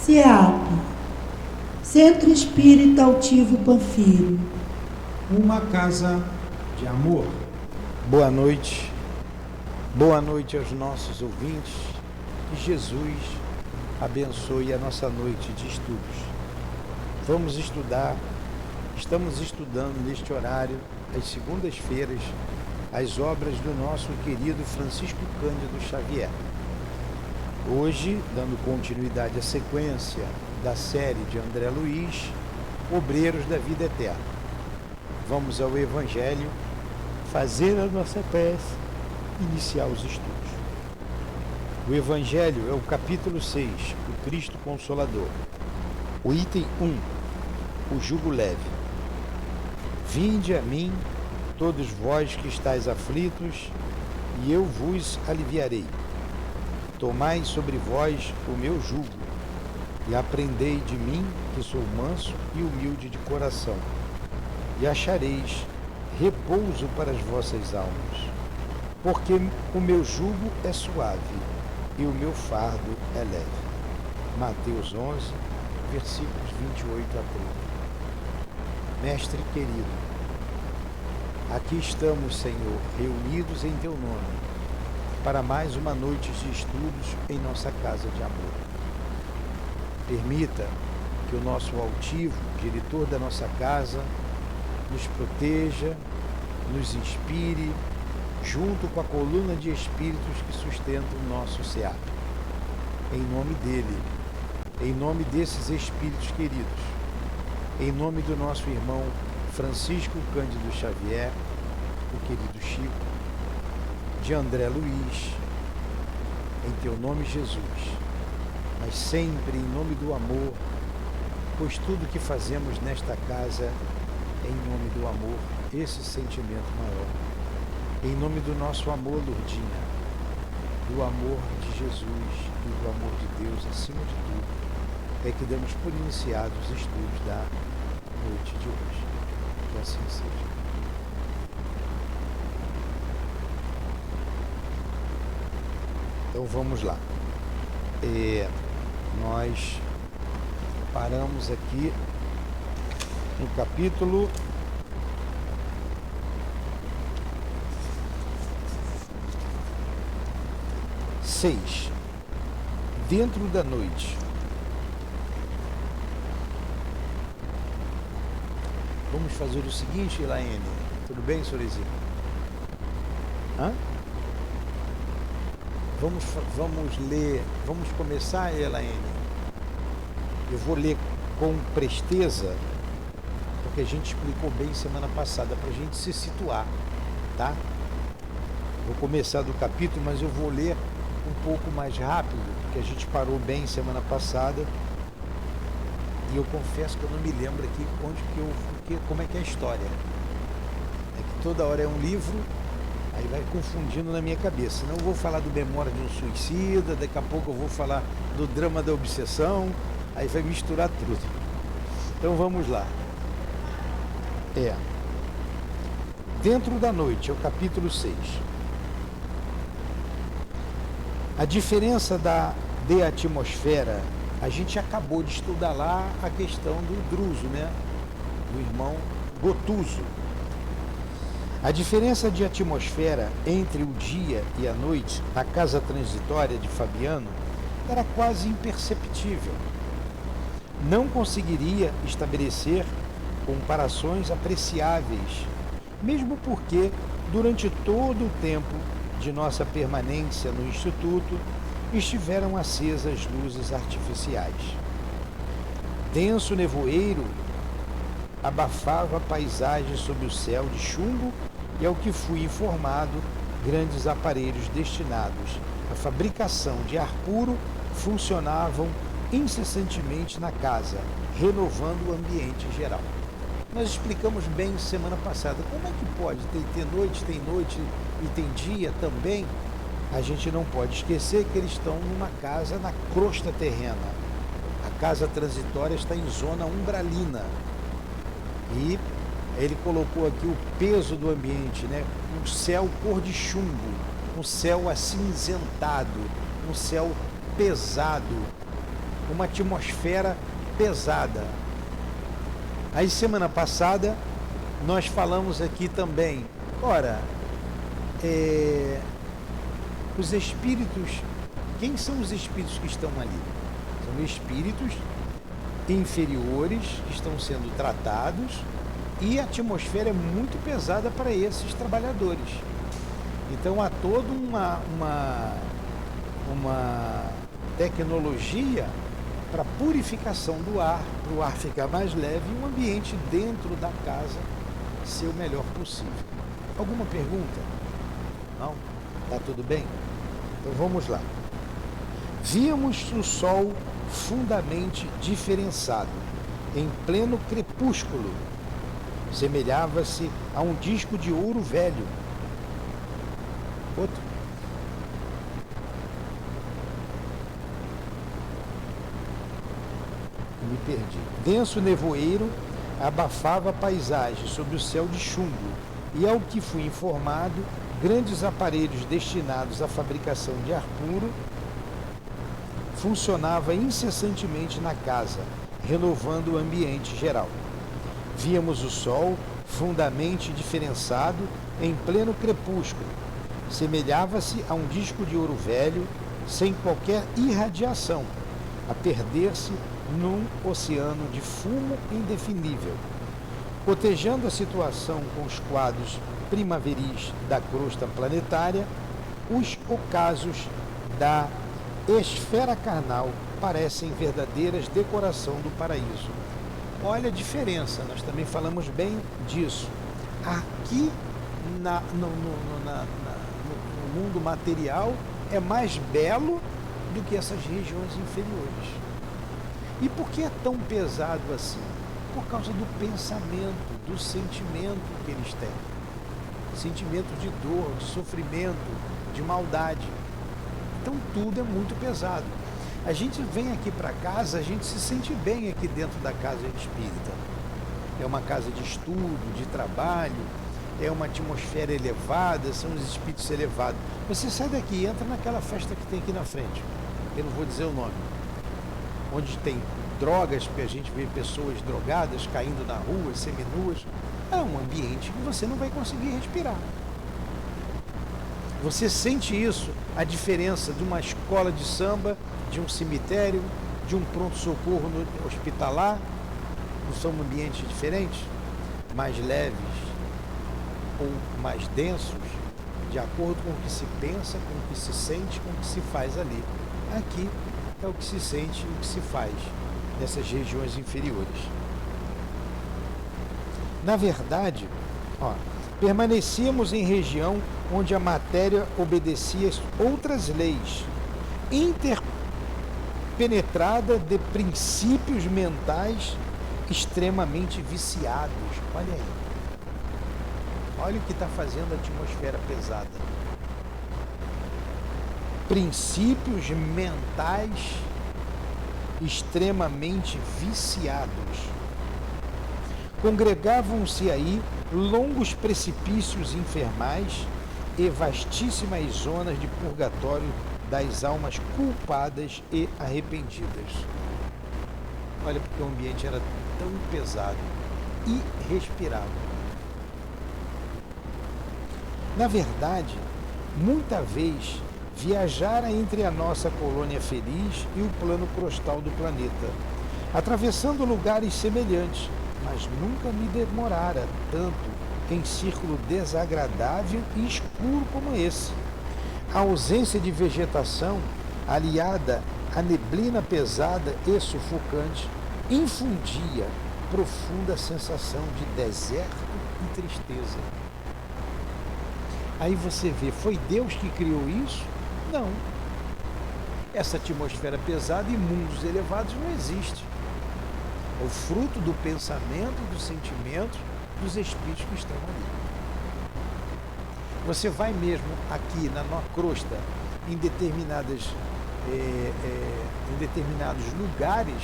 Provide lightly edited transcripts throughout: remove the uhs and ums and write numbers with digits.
CEAP, Centro Espírita Altivo Panfiro. Uma casa de amor. Boa noite aos nossos ouvintes. Que Jesus abençoe a nossa noite de estudos. Estamos estudando neste horário, às segundas-feiras, as obras do nosso querido Francisco Cândido Xavier. Hoje, dando continuidade à sequência da série de André Luiz, Obreiros da Vida Eterna. Vamos ao Evangelho, fazer a nossa prece, iniciar os estudos. O Evangelho é o capítulo 6, o Cristo Consolador. O item 1, o jugo leve. Vinde a mim, todos vós que estáis aflitos, e eu vos aliviarei. Tomai sobre vós o meu jugo, e aprendei de mim, que sou manso e humilde de coração, e achareis repouso para as vossas almas, porque o meu jugo é suave e o meu fardo é leve. Mateus 11, versículos 28 a 30. Mestre querido, aqui estamos, Senhor, reunidos em Teu nome, para mais uma noite de estudos em nossa casa de amor. Permita que o nosso altivo, diretor da nossa casa, nos proteja, nos inspire, junto com a coluna de espíritos que sustentam o nosso SEAP. Em nome dele, em nome desses espíritos queridos, em nome do nosso irmão Francisco Cândido Xavier, o querido Chico, de André Luiz, em Teu nome, Jesus, mas sempre em nome do amor, pois tudo que fazemos nesta casa é em nome do amor, esse sentimento maior. Em nome do nosso amor, Lourdinha, do amor de Jesus e do amor de Deus acima de tudo, é que damos por iniciados os estudos da noite de hoje. Que assim seja. Então vamos lá. Nós paramos aqui no capítulo 6, dentro da noite. Vamos fazer o seguinte, Elaine. Tudo bem, Sorezinho? Vamos ler, vamos começar, Elaine. Eu vou ler com presteza, porque a gente explicou bem semana passada, para a gente se situar, tá? Vou começar do capítulo, mas eu vou ler um pouco mais rápido, porque a gente parou bem semana passada, e eu confesso que eu não me lembro aqui como é que é a história. É que toda hora é um livro, aí vai confundindo na minha cabeça. Senão eu vou falar do Memória de um Suicida, daqui a pouco eu vou falar do Drama da Obsessão, aí vai misturar tudo. Então vamos lá. Dentro da noite, é o capítulo 6. A diferença de atmosfera, a gente acabou de estudar lá a questão do Druso, né? Do irmão Gotuso. A diferença de atmosfera entre o dia e a noite na casa transitória de Fabiano era quase imperceptível. Não conseguiria estabelecer comparações apreciáveis, mesmo porque, durante todo o tempo de nossa permanência no Instituto, estiveram acesas luzes artificiais. Denso nevoeiro abafava a paisagem sob o céu de chumbo e, ao que fui informado, grandes aparelhos destinados à fabricação de ar puro funcionavam incessantemente na casa, renovando o ambiente geral. Nós explicamos bem semana passada como é que pode ter noite, tem noite e tem dia também. A gente não pode esquecer que eles estão numa casa na crosta terrena. A casa transitória está em zona umbralina. E ele colocou aqui o peso do ambiente, né? Um céu cor de chumbo, um céu acinzentado, um céu pesado, uma atmosfera pesada. Aí semana passada nós falamos aqui também, os espíritos, quem são os espíritos que estão ali? São espíritos inferiores que estão sendo tratados e a atmosfera é muito pesada para esses trabalhadores. Então há toda uma tecnologia para purificação do ar, para o ar ficar mais leve e o ambiente dentro da casa ser o melhor possível. Alguma pergunta? Não? Tá tudo bem? Então vamos lá. Víamos o sol fundamente diferenciado, em pleno crepúsculo. Semelhava-se a um disco de ouro velho. Outro. Me perdi. Denso nevoeiro abafava a paisagem sob o céu de chumbo, e ao que fui informado, grandes aparelhos destinados à fabricação de ar puro funcionava incessantemente na casa, renovando o ambiente geral. Víamos o sol fundamente diferenciado em pleno crepúsculo. Semelhava-se a um disco de ouro velho, sem qualquer irradiação, a perder-se num oceano de fumo indefinível. Cotejando a situação com os quadros primaveris da crosta planetária, os ocasos da esfera carnal parecem verdadeiras decoração do paraíso. Olha a diferença, nós também falamos bem disso. Aqui no mundo material é mais belo do que essas regiões inferiores. E por que é tão pesado assim? Por causa do pensamento, do sentimento que eles têm. Sentimento de dor, de sofrimento, de maldade. Então tudo é muito pesado. A gente vem aqui para casa, a gente se sente bem aqui dentro da casa espírita. É uma casa de estudo, de trabalho, é uma atmosfera elevada, são os espíritos elevados. Você sai daqui e entra naquela festa que tem aqui na frente. Eu não vou dizer o nome. Onde tem drogas, porque a gente vê pessoas drogadas caindo na rua, seminuas. É um ambiente que você não vai conseguir respirar. Você sente isso, a diferença de uma escola de samba, de um cemitério, de um pronto-socorro hospitalar? Não são ambientes diferentes? Mais leves ou mais densos, de acordo com o que se pensa, com o que se sente, com o que se faz ali. Aqui é o que se sente e o que se faz nessas regiões inferiores. Na verdade, permanecíamos em região onde a matéria obedecia outras leis, interpenetrada de princípios mentais extremamente viciados. Olha aí. Olha o que está fazendo a atmosfera pesada. Princípios mentais extremamente viciados. Congregavam-se aí longos precipícios infernais e vastíssimas zonas de purgatório das almas culpadas e arrependidas. Olha, porque o ambiente era tão pesado e irrespirável. Na verdade, muita vez viajara entre a nossa colônia feliz e o plano crostal do planeta, atravessando lugares semelhantes, mas nunca me demorara tanto em círculo desagradável e escuro como esse. A ausência de vegetação, aliada à neblina pesada e sufocante, infundia profunda sensação de deserto e tristeza. Aí você vê, foi Deus que criou isso? Não. Essa atmosfera pesada e mundos elevados não existe. É o fruto do pensamento, dos sentimentos dos espíritos que estão ali. Você vai mesmo aqui na crosta, em determinados lugares,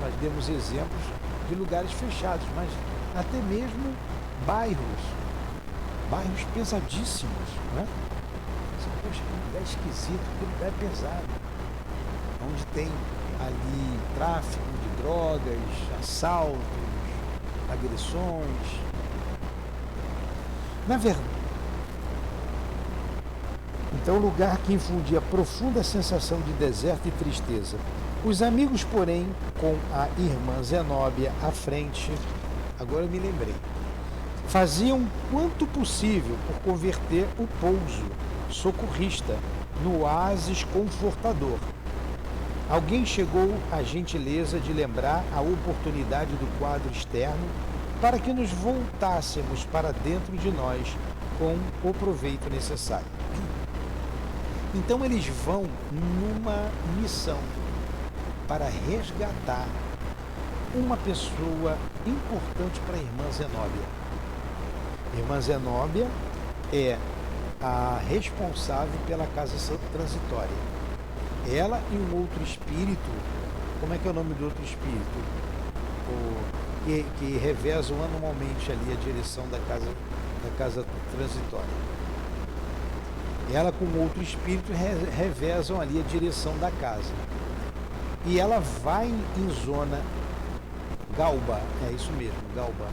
nós demos exemplos de lugares fechados, mas até mesmo bairros pesadíssimos, né? Poxa, que lugar esquisito, que lugar pesado, onde tem ali tráfico de drogas, assaltos, agressões. Na verdade, então, lugar que infundia profunda sensação de deserto e tristeza. Os amigos, porém, com a irmã Zenóbia à frente, agora eu me lembrei, faziam quanto possível por converter o pouso socorrista no oásis confortador. Alguém chegou à gentileza de lembrar a oportunidade do quadro externo para que nos voltássemos para dentro de nós com o proveito necessário. Então eles vão numa missão para resgatar uma pessoa importante para a irmã Zenóbia. A irmã Zenóbia é a responsável pela casa transitória. Ela e um outro espírito, como é que é o nome do outro espírito? Que revezam anualmente ali a direção da casa transitória. Ela com outro espírito revezam ali a direção da casa. E ela vai em zona Galba, é isso mesmo, Galba.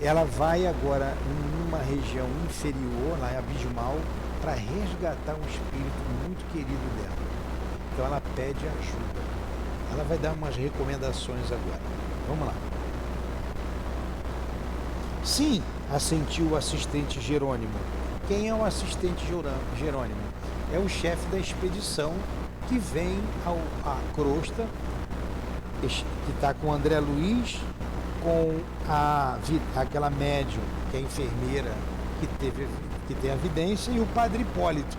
Ela vai agora numa região inferior, lá abismal, para resgatar um espírito muito querido dela. Então ela pede ajuda. Ela vai dar umas recomendações agora. Vamos lá. Sim, assentiu o assistente Jerônimo. Quem é o assistente Jerônimo? É o chefe da expedição que vem à crosta, que está com o André Luiz, com aquela médium, que é a enfermeira, que tem a vidência, e o padre Hipólito,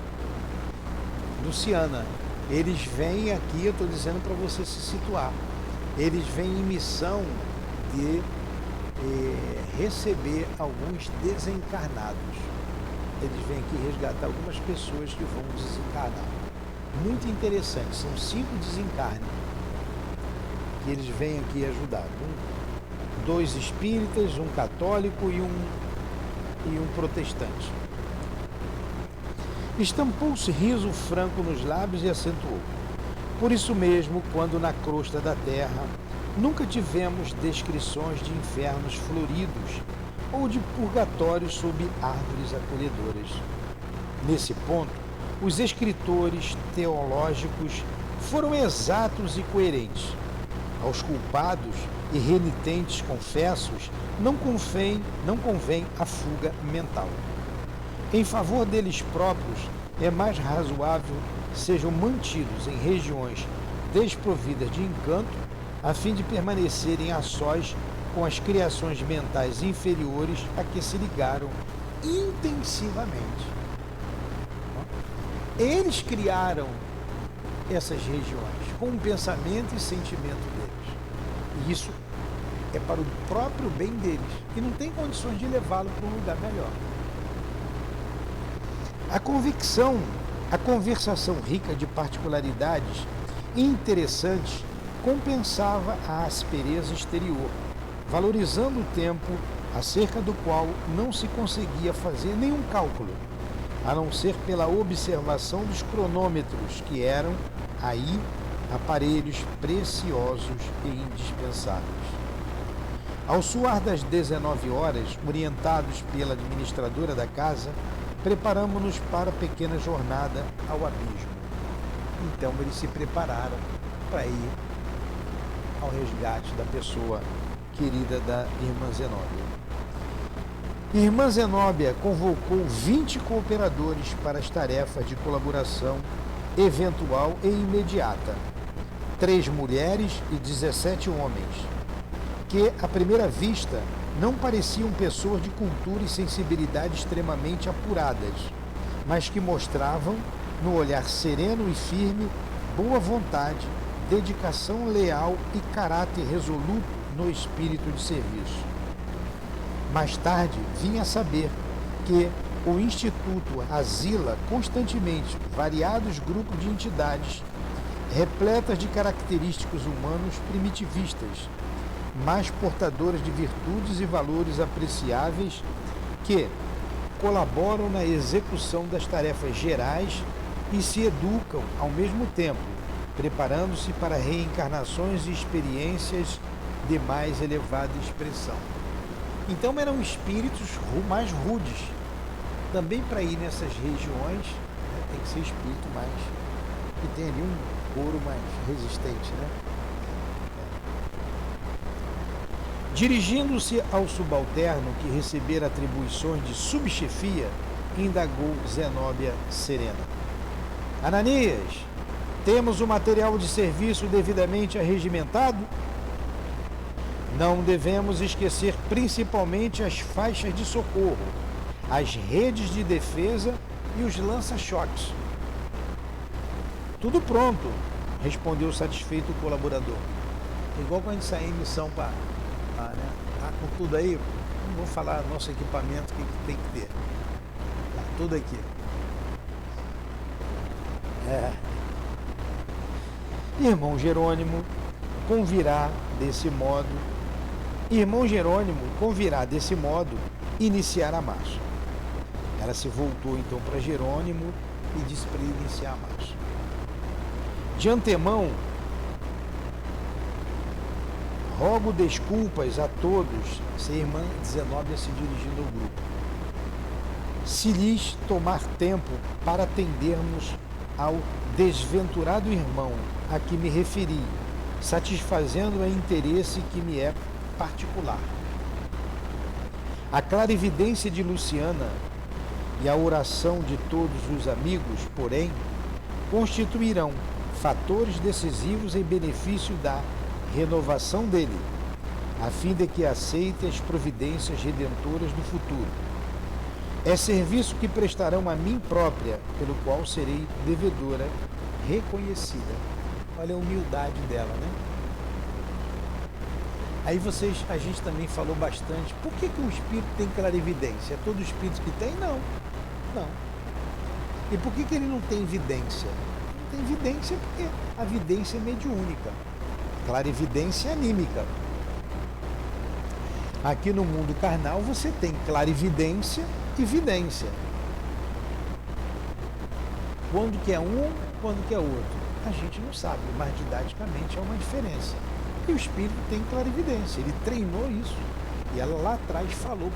Luciana. Eles vêm aqui, eu estou dizendo para você se situar, eles vêm em missão de receber alguns desencarnados. Eles vêm aqui resgatar algumas pessoas que vão desencarnar. Muito interessante, são 5 desencarnes que eles vêm aqui ajudar. 2 espíritas, um católico e um protestante. Estampou-se riso franco nos lábios e acentuou. Por isso mesmo, quando na crosta da terra, nunca tivemos descrições de infernos floridos ou de purgatórios sob árvores acolhedoras. Nesse ponto, os escritores teológicos foram exatos e coerentes. Aos culpados e renitentes confessos não convém a fuga mental. Em favor deles próprios, é mais razoável sejam mantidos em regiões desprovidas de encanto, a fim de permanecerem a sós com as criações mentais inferiores a que se ligaram intensivamente. Eles criaram essas regiões com o pensamento e sentimento deles. E isso é para o próprio bem deles, que não tem condições de levá-lo para um lugar melhor. A conversação rica de particularidades interessantes compensava a aspereza exterior, valorizando o tempo acerca do qual não se conseguia fazer nenhum cálculo, a não ser pela observação dos cronômetros, que eram, aí, aparelhos preciosos e indispensáveis. Ao soar das 19 horas, orientados pela administradora da casa, preparamos-nos para a pequena jornada ao abismo. Então eles se prepararam para ir ao resgate da pessoa querida da irmã Zenóbia. Irmã Zenóbia convocou 20 cooperadores para as tarefas de colaboração eventual e imediata, 3 mulheres e 17 homens, que, à primeira vista, não pareciam pessoas de cultura e sensibilidade extremamente apuradas, mas que mostravam, no olhar sereno e firme, boa vontade, dedicação leal e caráter resoluto no espírito de serviço. Mais tarde, vim a saber que o Instituto asila constantemente variados grupos de entidades repletas de característicos humanos primitivistas, mas portadoras de virtudes e valores apreciáveis que colaboram na execução das tarefas gerais e se educam, ao mesmo tempo, preparando-se para reencarnações e experiências de mais elevada expressão. Então eram espíritos mais rudes. Também para ir nessas regiões, né, tem que ser espírito mais, que tem ali um couro mais resistente, né? Dirigindo-se ao subalterno que recebera atribuições de subchefia, indagou Zenóbia serena. Ananias, temos o material de serviço devidamente arregimentado? Não devemos esquecer principalmente as faixas de socorro, as redes de defesa e os lança-choques. Tudo pronto, respondeu satisfeito o colaborador. Igual quando a gente sai em missão para... né? Tá com tudo aí? Não vou falar nosso equipamento, o que tem que ter. Tá tudo aqui. Irmão Jerônimo convirá desse modo iniciar a marcha. Ela se voltou então para Jerônimo e disse para ele iniciar a marcha. De antemão, rogo desculpas a todos, se a irmã Zenóbia se dirigindo ao grupo. Se lhes tomar tempo para atendermos ao desventurado irmão a que me referi, satisfazendo o interesse que me é particular. A clarividência de Luciana e a oração de todos os amigos, porém, constituirão fatores decisivos em benefício da renovação dele, a fim de que aceite as providências redentoras do futuro. É serviço que prestarão a mim própria, pelo qual serei devedora reconhecida. Olha a humildade dela, né? Aí a gente também falou bastante, por que o espírito tem clarividência? É todo espírito que tem? Não. E por que ele não tem vidência? Não tem vidência porque a vidência é mediúnica. Clarividência é anímica. Aqui no mundo carnal você tem clarividência e vidência. Quando que é um, quando que é outro? A gente não sabe, mas didaticamente é uma diferença. E o espírito tem clarividência, ele treinou isso. E ela lá atrás falou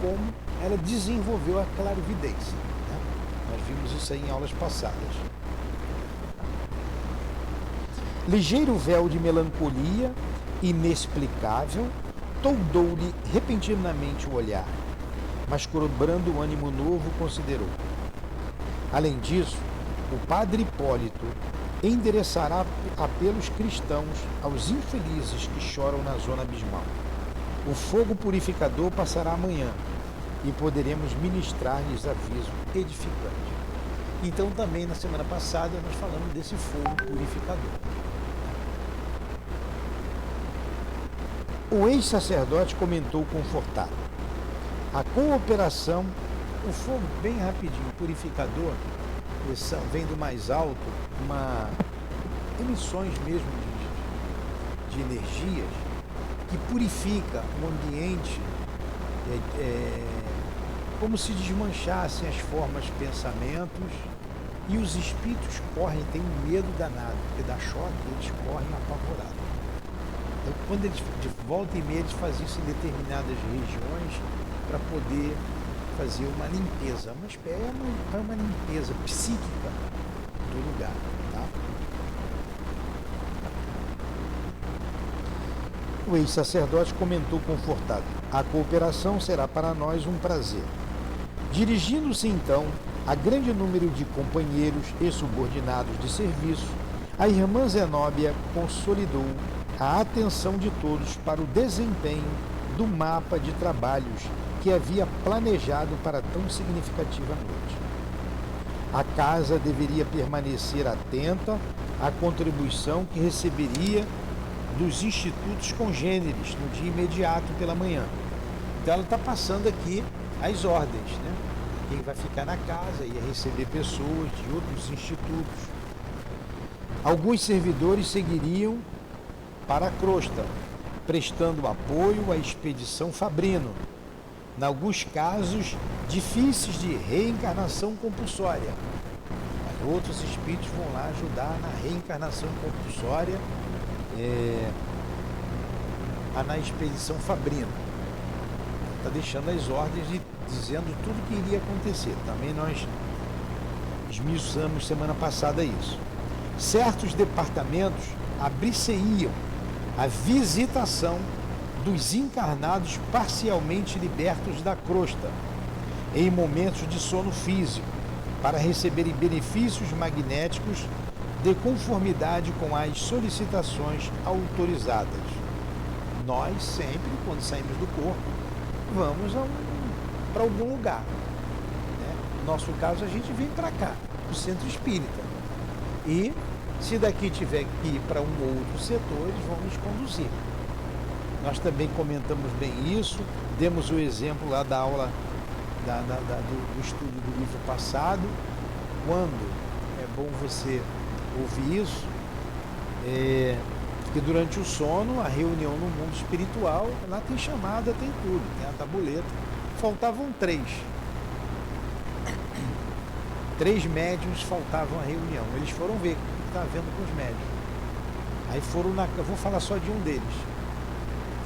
como ela desenvolveu a clarividência. Né? Nós vimos isso aí em aulas passadas. Ligeiro véu de melancolia, inexplicável, toldou-lhe repentinamente o olhar, mas cobrando um ânimo novo, considerou. Além disso, o padre Hipólito endereçará apelos cristãos aos infelizes que choram na zona abismal. O fogo purificador passará amanhã e poderemos ministrar-lhes aviso edificante. Então também na semana passada nós falamos desse fogo purificador. O ex-sacerdote comentou confortado. A cooperação, o fogo bem rapidinho, purificador, vem do mais alto, emissões mesmo de energias que purifica o ambiente, como se desmanchassem as formas, pensamentos, e os espíritos correm, têm um medo danado, porque dá choque, eles correm apavorados. Então, quando eles de volta e meia, eles fazem isso em determinadas regiões para poder fazer uma limpeza, é uma limpeza psíquica do lugar. Tá? O ex-sacerdote comentou confortado: a cooperação será para nós um prazer. Dirigindo-se então a grande número de companheiros e subordinados de serviço, a irmã Zenóbia consolidou a atenção de todos para o desempenho do mapa de trabalhos que havia planejado para tão significativa noite. A casa deveria permanecer atenta à contribuição que receberia dos institutos congêneres no dia imediato pela manhã. Então ela está passando aqui as ordens, né? Quem vai ficar na casa ia receber pessoas de outros institutos. Alguns servidores seguiriam para a crosta, prestando apoio à expedição Fabrino, em alguns casos difíceis de reencarnação compulsória. outros espíritos vão lá ajudar na reencarnação compulsória, na expedição Fabrina. Está deixando as ordens e dizendo tudo que iria acontecer. Também nós esmiuçamos semana passada isso. Certos departamentos abrir-se-iam a visitação dos encarnados parcialmente libertos da crosta, em momentos de sono físico, para receberem benefícios magnéticos de conformidade com as solicitações autorizadas. Nós sempre, quando saímos do corpo, vamos para algum lugar. Né? No nosso caso, a gente vem para cá, para o centro espírita. E se daqui tiver que ir para um ou outro setor, eles vão nos conduzir. Nós também comentamos bem isso, demos o exemplo lá da aula do estudo do livro passado, quando é bom você ouvir isso, que durante o sono, a reunião no mundo espiritual, lá tem chamada, tem tudo, tem a tabuleta, faltavam 3 médiuns faltavam à reunião, eles foram ver o que está havendo com os médiuns, aí foram eu vou falar só de um deles.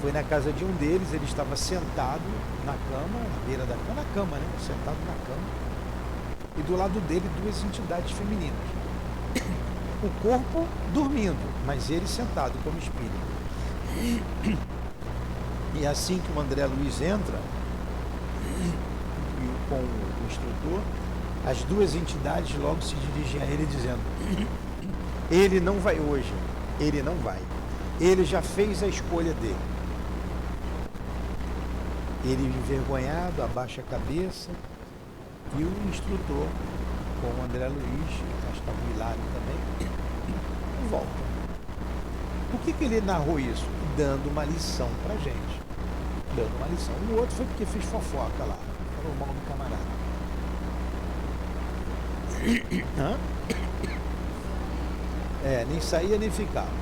Foi na casa de um deles, ele estava sentado na cama, na beira da cama, na cama, né? Sentado na cama. E do lado dele, 2 entidades femininas. O corpo dormindo, mas ele sentado como espírito. E assim que o André Luiz entra, com o instrutor, as 2 entidades logo se dirigem a ele dizendo: ele não vai hoje, ele não vai. Ele já fez a escolha dele. Ele, envergonhado, abaixa a cabeça, e o instrutor, com o André Luiz, acho que estava o Hilário também, volta. Por que ele narrou isso? Dando uma lição pra gente. Dando uma lição. O outro foi porque fez fofoca lá. Falou mal do camarada. Nem saía nem ficava.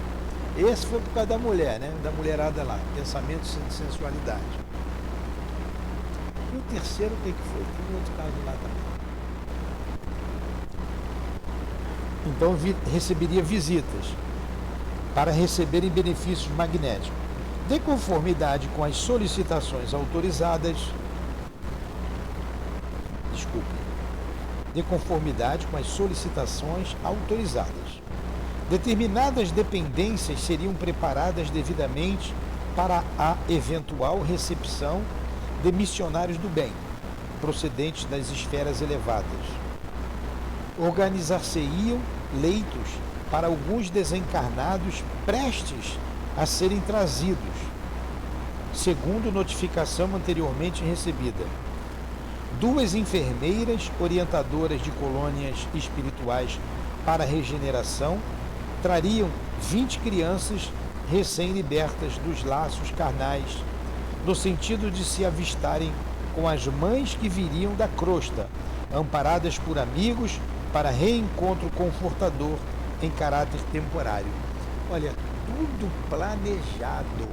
Esse foi por causa da mulher, né? Da mulherada lá. Pensamento de sensualidade. E o terceiro, o que foi? Tem um outro caso lá também. Então receberia visitas para receberem benefícios magnéticos. De conformidade com as solicitações autorizadas, de conformidade com as solicitações autorizadas. Determinadas dependências seriam preparadas devidamente para a eventual recepção de missionários do bem, procedentes das esferas elevadas. Organizar-se-iam leitos para alguns desencarnados prestes a serem trazidos, segundo notificação anteriormente recebida. 2 enfermeiras orientadoras de colônias espirituais para regeneração trariam 20 crianças recém-libertas dos laços carnais, no sentido de se avistarem com as mães que viriam da crosta, amparadas por amigos para reencontro confortador em caráter temporário. Olha, tudo planejado.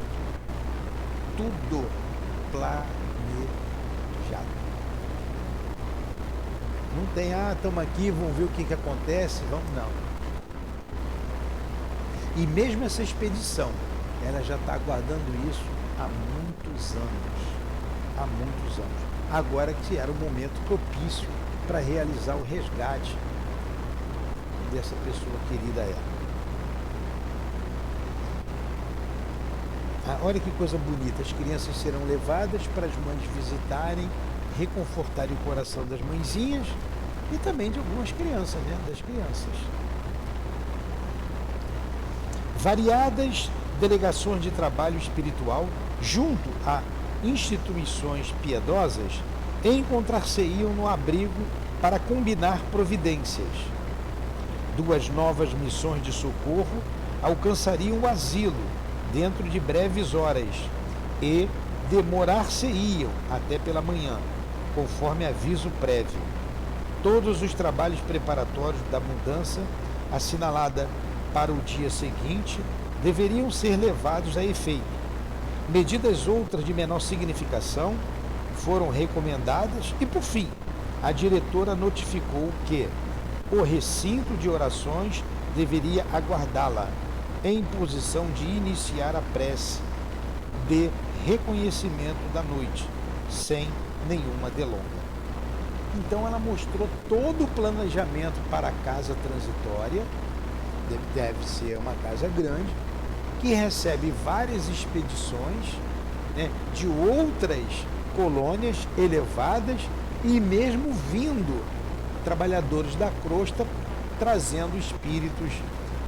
Tudo planejado. Não tem, estamos aqui, vamos ver o que acontece, vamos, não. E mesmo essa expedição, ela já está aguardando isso há muitos anos. Há muitos anos. Agora que era o momento propício para realizar o resgate dessa pessoa querida a ela. Olha que coisa bonita, as crianças serão levadas para as mães visitarem, reconfortarem o coração das mãezinhas e também de algumas crianças, né? Das crianças. Variadas delegações de trabalho espiritual junto a instituições piedosas encontrar-se-iam no abrigo para combinar providências. 2 novas missões de socorro alcançariam o asilo dentro de breves horas e demorar-se-iam até pela manhã, conforme aviso prévio. Todos os trabalhos preparatórios da mudança assinalada para o dia seguinte deveriam ser levados a efeito. Medidas outras de menor significação foram recomendadas e, por fim, a diretora notificou que o recinto de orações deveria aguardá-la, em posição de iniciar a prece de reconhecimento da noite, sem nenhuma delonga. Então ela mostrou todo o planejamento para a casa transitória, deve ser uma casa grande, que recebe várias expedições, né, de outras colônias elevadas e mesmo vindo trabalhadores da crosta trazendo espíritos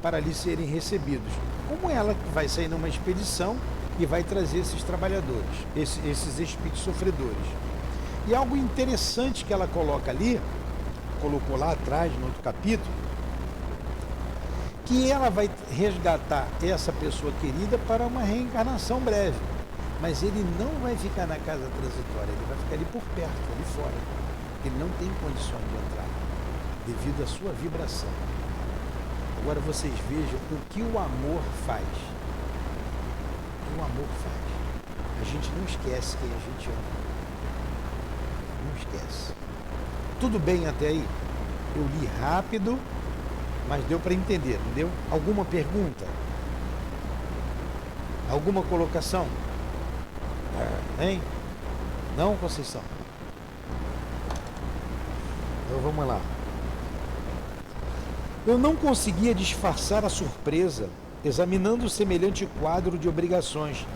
para ali serem recebidos. Como ela vai sair numa expedição e vai trazer esses trabalhadores, esses espíritos sofredores. E algo interessante que ela coloca ali, colocou lá atrás no outro capítulo, que ela vai resgatar essa pessoa querida para uma reencarnação breve. Mas ele não vai ficar na casa transitória, ele vai ficar ali por perto, ali fora. Ele não tem condições de entrar, devido à sua vibração. Agora vocês vejam o que o amor faz. O que o amor faz. A gente não esquece quem a gente ama. Não esquece. Tudo bem até aí? Eu li rápido, mas deu para entender, não deu? Alguma pergunta? Alguma colocação? Hein? Não, Conceição? Então vamos lá. Eu não conseguia disfarçar a surpresa examinando semelhante quadro de obrigações,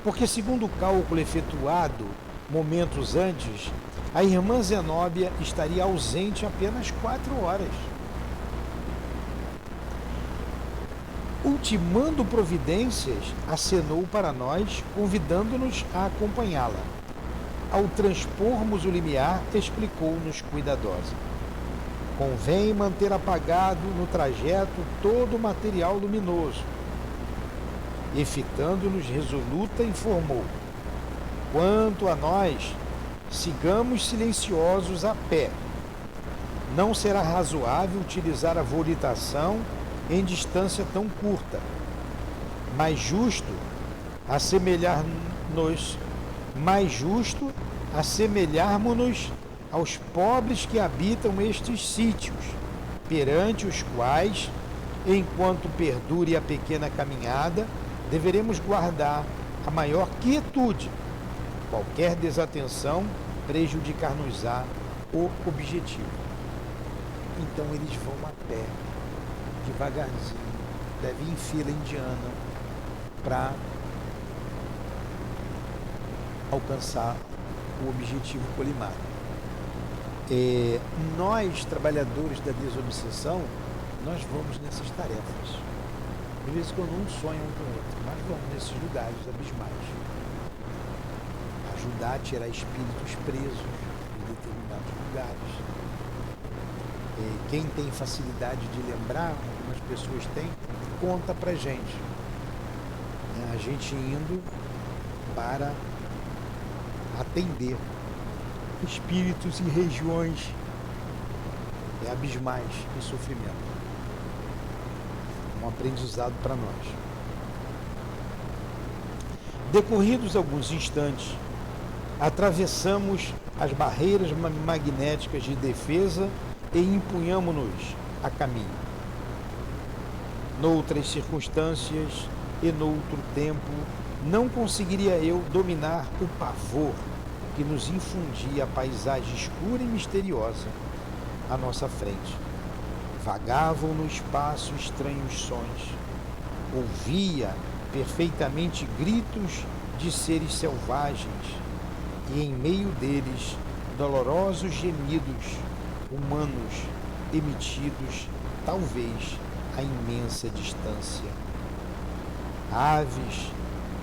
porque, segundo o cálculo efetuado momentos antes, a irmã Zenóbia estaria ausente apenas 4 horas. Ultimando providências, acenou para nós, convidando-nos a acompanhá-la. Ao transpormos o limiar, explicou-nos cuidadosa: convém manter apagado no trajeto todo o material luminoso. E, fitando-nos resoluta, informou: quanto a nós, sigamos silenciosos a pé. Não será razoável utilizar a volitação em distância tão curta, mais justo assemelharmos-nos aos pobres que habitam estes sítios, perante os quais, enquanto perdure a pequena caminhada, deveremos guardar a maior quietude. Qualquer desatenção prejudicar-nos-á o objetivo. Então eles vão a pé, devagarzinho, deve ir em fila indiana para alcançar o objetivo colimado. Nós, trabalhadores da desobsessão, nós vamos nessas tarefas. De vez em quando um sonha um com o outro, mas vamos nesses lugares abismais. Ajudar a tirar espíritos presos em determinados lugares. Quem tem facilidade de lembrar, algumas pessoas têm, conta pra gente. A gente indo para atender espíritos em regiões abismais em sofrimento. Um aprendizado para nós. Decorridos alguns instantes, atravessamos as barreiras magnéticas de defesa e empunhamo-nos a caminho. Noutras circunstâncias e noutro tempo, não conseguiria eu dominar o pavor que nos infundia a paisagem escura e misteriosa à nossa frente. Vagavam no espaço estranhos sons. Ouvia perfeitamente gritos de seres selvagens e, em meio deles, dolorosos gemidos humanos emitidos, talvez, a imensa distância. Aves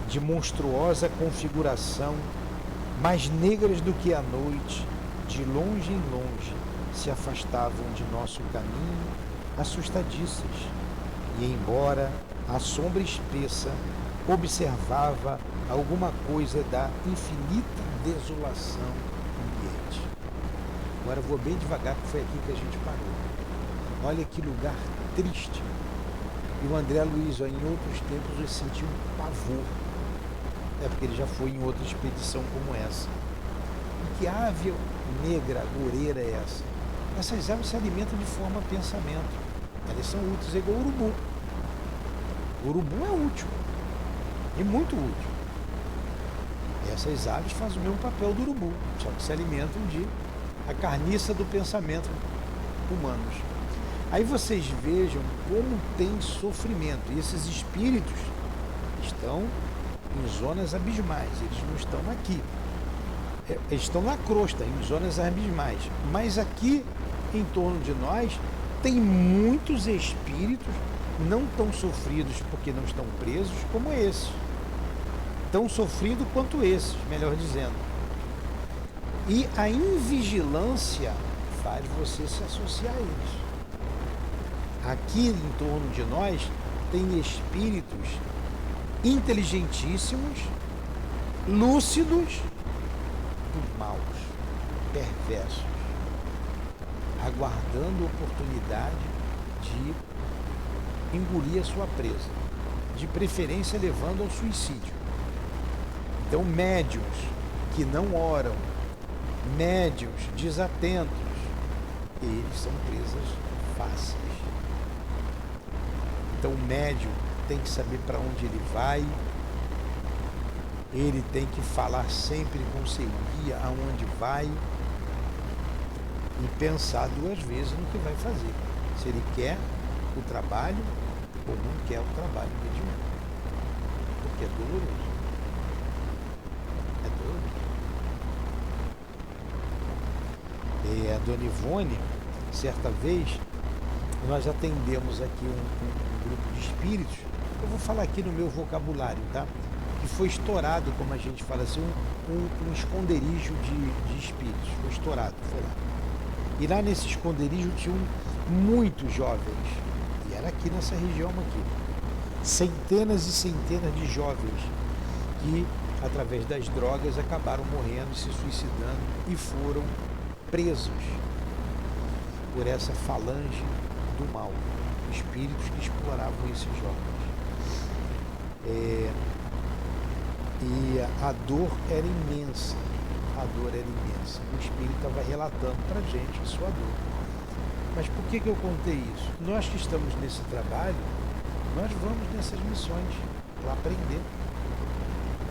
de monstruosa configuração, mais negras do que a noite, de longe em longe, se afastavam de nosso caminho, assustadiças, e, embora a sombra espessa observava alguma coisa da infinita desolação ambiente. Agora vou bem devagar, porque foi aqui que a gente parou. Olha que lugar triste. E o André Luiz, em outros tempos, ele sentiu um pavor. É porque ele já foi em outra expedição como essa. E que ave negra, oureira é essa? Essas aves se alimentam de forma pensamento. Elas são úteis, é igual o urubu. O urubu é útil, e muito útil. E essas aves fazem o mesmo papel do urubu, só que se alimentam de a carniça do pensamento humanos. Aí vocês vejam como tem sofrimento. E esses espíritos estão em zonas abismais, eles não estão aqui. Eles estão na crosta, em zonas abismais. Mas aqui, em torno de nós, tem muitos espíritos não tão sofridos porque não estão presos como esses. Tão sofridos quanto esses, melhor dizendo. E a invigilância faz você se associar a eles. Aqui em torno de nós tem espíritos inteligentíssimos, lúcidos, maus, perversos, aguardando a oportunidade de engolir a sua presa, de preferência levando ao suicídio. Então, médiuns que não oram, médiuns desatentos, eles são presas fáceis. Então, o médium tem que saber para onde ele vai, ele tem que falar sempre com seu guia aonde vai e pensar duas vezes no que vai fazer. Se ele quer o trabalho ou não quer o trabalho mediúnico. Porque é doloroso. É doloroso. E a Dona Ivone, certa vez, nós atendemos aqui um grupo de espíritos, eu vou falar aqui no meu vocabulário, tá? Que foi estourado, como a gente fala assim, um esconderijo de espíritos, foi estourado, foi lá. E lá nesse esconderijo tinham muitos jovens, e era aqui nessa região aqui, centenas e centenas de jovens que, através das drogas, acabaram morrendo, se suicidando e foram presos por essa falange do mal, espíritos que exploravam esses jovens. E a dor era imensa, O espírito estava relatando para a gente a sua dor. Mas por que eu contei isso? Nós que estamos nesse trabalho, nós vamos nessas missões para aprender.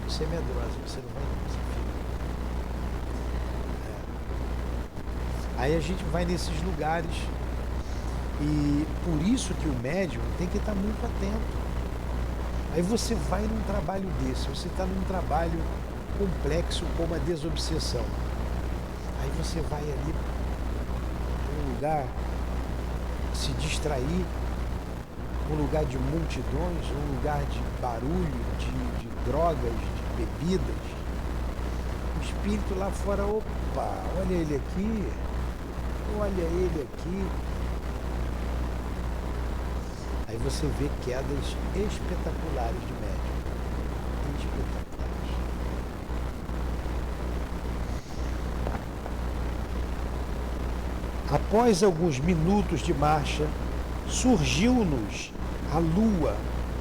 Você é medrosa, você não vai não, você fica. Aí a gente vai nesses lugares e por isso que o médium tem que estar muito atento. Aí você vai num trabalho desse, você está num trabalho complexo como a desobsessão. Aí você vai ali para um lugar se distrair, um lugar de multidões, um lugar de barulho, de drogas, de bebidas. O espírito lá fora, opa, olha ele aqui, olha ele aqui. Aí você vê quedas espetaculares de médium. Espetaculares. Após alguns minutos de marcha, surgiu-nos a lua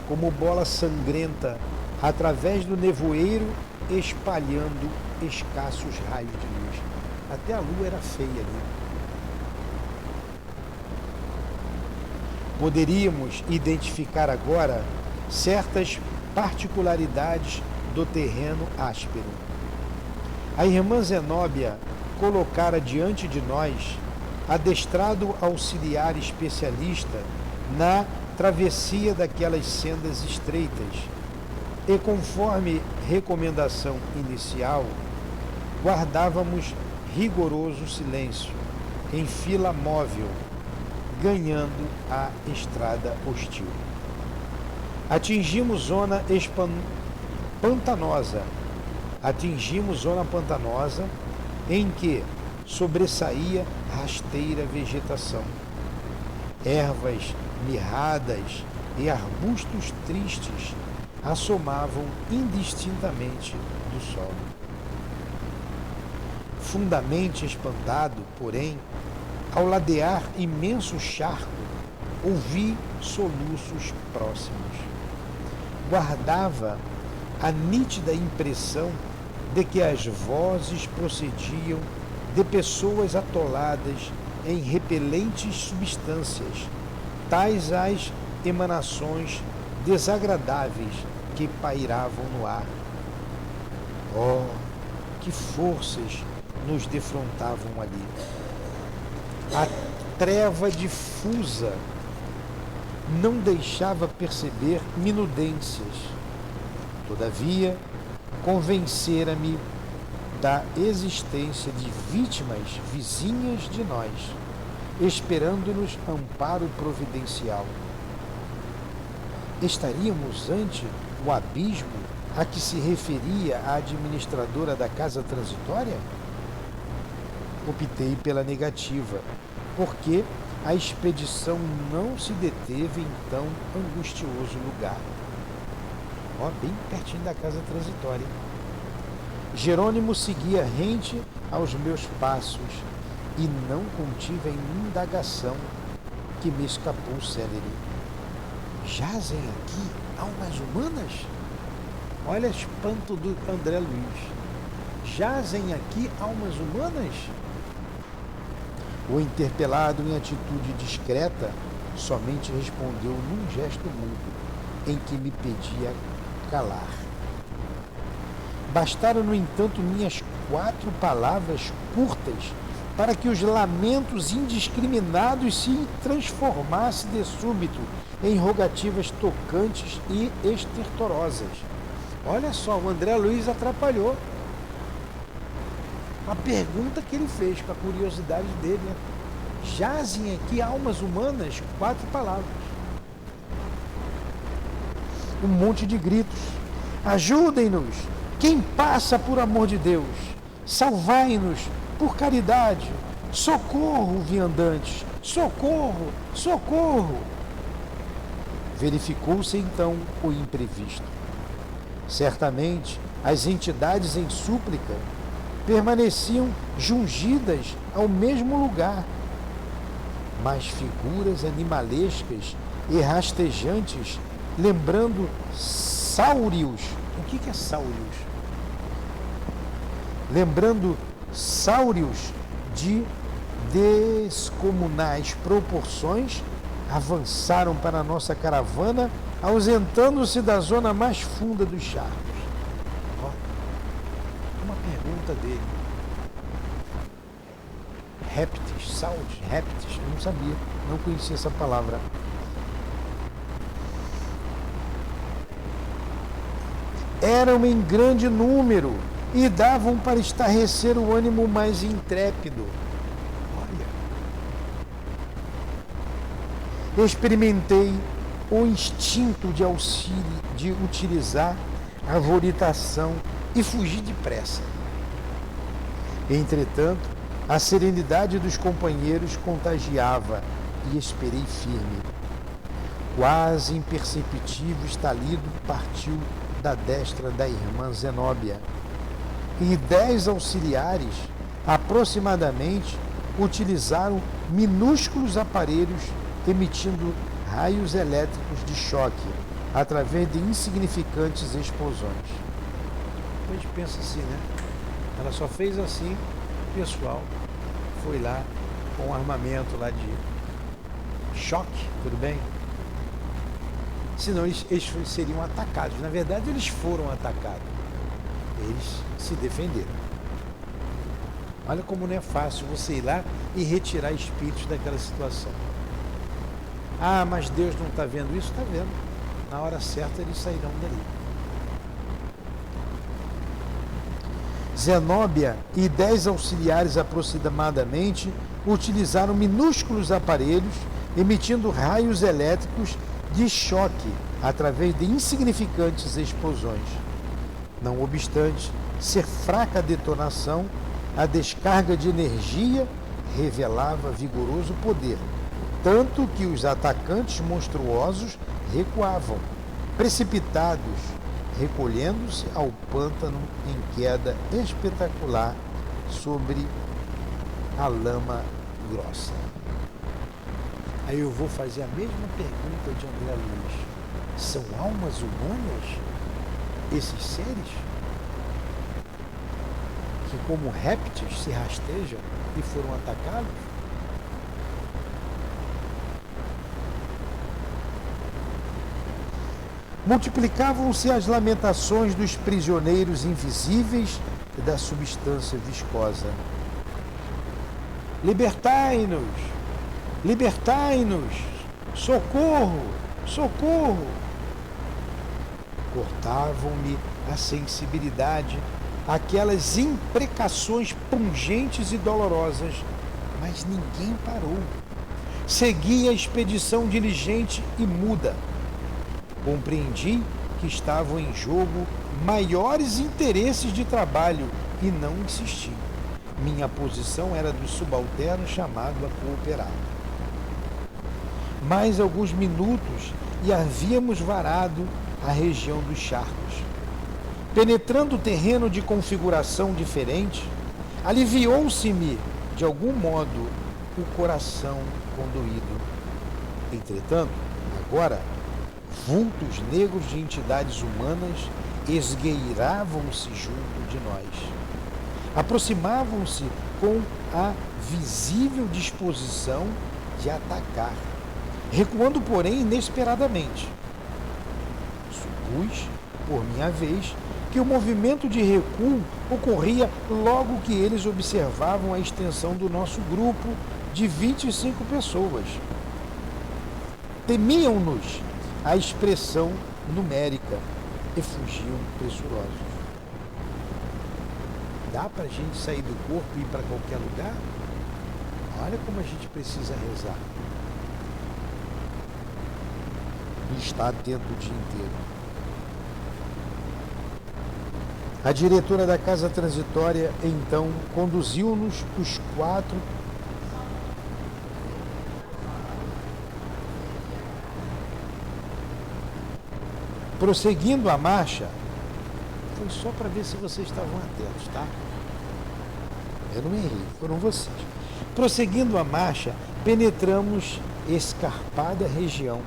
como bola sangrenta através do nevoeiro, espalhando escassos raios de luz. Até a lua era feia ali. Poderíamos identificar agora certas particularidades do terreno áspero. A irmã Zenóbia colocara diante de nós adestrado auxiliar especialista na travessia daquelas sendas estreitas e, conforme recomendação inicial, guardávamos rigoroso silêncio, em fila móvel, ganhando a estrada hostil. Atingimos zona pantanosa em que sobressaía rasteira vegetação. Ervas mirradas e arbustos tristes assomavam indistintamente do solo. Fundamente espantado, porém, ao ladear imenso charco, ouvi soluços próximos. Guardava a nítida impressão de que as vozes procediam de pessoas atoladas em repelentes substâncias, tais as emanações desagradáveis que pairavam no ar. Oh, que forças nos defrontavam ali! A treva difusa não deixava perceber minudências. Todavia, convencera-me da existência de vítimas vizinhas de nós, esperando-nos amparo providencial. Estaríamos ante o abismo a que se referia a administradora da casa transitória? Optei pela negativa, porque a expedição não se deteve em tão angustioso lugar. Ó, bem pertinho da casa transitória. Jerônimo seguia rente aos meus passos e não contive a indagação que me escapou célere. Jazem aqui almas humanas? Olha o espanto do André Luiz. Jazem aqui almas humanas? O interpelado, em atitude discreta, somente respondeu num gesto mudo, em que me pedia calar. Bastaram, no entanto, minhas 4 palavras curtas para que os lamentos indiscriminados se transformassem de súbito em rogativas tocantes e estertorosas. Olha só, o André Luiz atrapalhou a pergunta que ele fez, com a curiosidade dele, né? Jazem aqui almas humanas? 4 palavras. Um monte de gritos. Ajudem-nos! Quem passa, por amor de Deus? Salvai-nos, por caridade! Socorro, viandantes! Socorro! Socorro! Verificou-se então o imprevisto. Certamente, as entidades em súplica permaneciam jungidas ao mesmo lugar, mas figuras animalescas e rastejantes, lembrando sáureos. O que é sáureos? Lembrando sáureos de descomunais proporções, avançaram para a nossa caravana, ausentando-se da zona mais funda dos charcos. Uma pergunta dele. Répteis, saúde, répteis, eu não sabia, não conhecia essa palavra. Eram em grande número e davam para estarrecer o ânimo mais intrépido. Olha. Experimentei o instinto de auxílio, de utilizar a voritação e fugir depressa. Entretanto, a serenidade dos companheiros contagiava e esperei firme. Quase imperceptível estalido partiu da destra da irmã Zenóbia, e 10 auxiliares, aproximadamente, utilizaram minúsculos aparelhos emitindo raios elétricos de choque através de insignificantes explosões. A gente pensa assim, né? Ela só fez assim, o pessoal foi lá com um armamento lá de choque, tudo bem? Senão eles seriam atacados. Na verdade, eles foram atacados. Eles se defenderam. Olha como não é fácil você ir lá e retirar espíritos daquela situação. Ah, mas Deus não está vendo isso? Está vendo. Na hora certa eles sairão dali. Zenóbia e 10 auxiliares aproximadamente utilizaram minúsculos aparelhos emitindo raios elétricos de choque através de insignificantes explosões. Não obstante ser fraca a detonação, a descarga de energia revelava vigoroso poder, tanto que os atacantes monstruosos recuavam, precipitados, recolhendo-se ao pântano em queda espetacular sobre a lama grossa. Aí eu vou fazer a mesma pergunta de André Luiz. São almas humanas esses seres? Que como répteis se rastejam e foram atacados? Multiplicavam-se as lamentações dos prisioneiros invisíveis e da substância viscosa. Libertai-nos! Libertai-nos! Socorro! Socorro! Cortavam-me a sensibilidade aquelas imprecações pungentes e dolorosas, mas ninguém parou. Segui a expedição diligente e muda. Compreendi que estavam em jogo maiores interesses de trabalho e não insisti. Minha posição era do subalterno chamado a cooperar. Mais alguns minutos e havíamos varado a região dos charcos. Penetrando o terreno de configuração diferente, aliviou-se-me, de algum modo, o coração condoído. Entretanto, agora, vultos negros de entidades humanas esgueiravam-se junto de nós. Aproximavam-se com a visível disposição de atacar, recuando, porém, inesperadamente. Supus, por minha vez, que o movimento de recuo ocorria logo que eles observavam a extensão do nosso grupo de 25 pessoas. Temiam-nos a expressão numérica e fugiam pressurosos. Dá para a gente sair do corpo e ir para qualquer lugar? Olha como a gente precisa rezar. E estar atento o dia inteiro. A diretora da casa transitória, então, conduziu-nos os 4 prosseguindo a marcha. Foi só para ver se vocês estavam atentos, tá? Eu não errei, foram vocês. Prosseguindo a marcha, penetramos escarpada região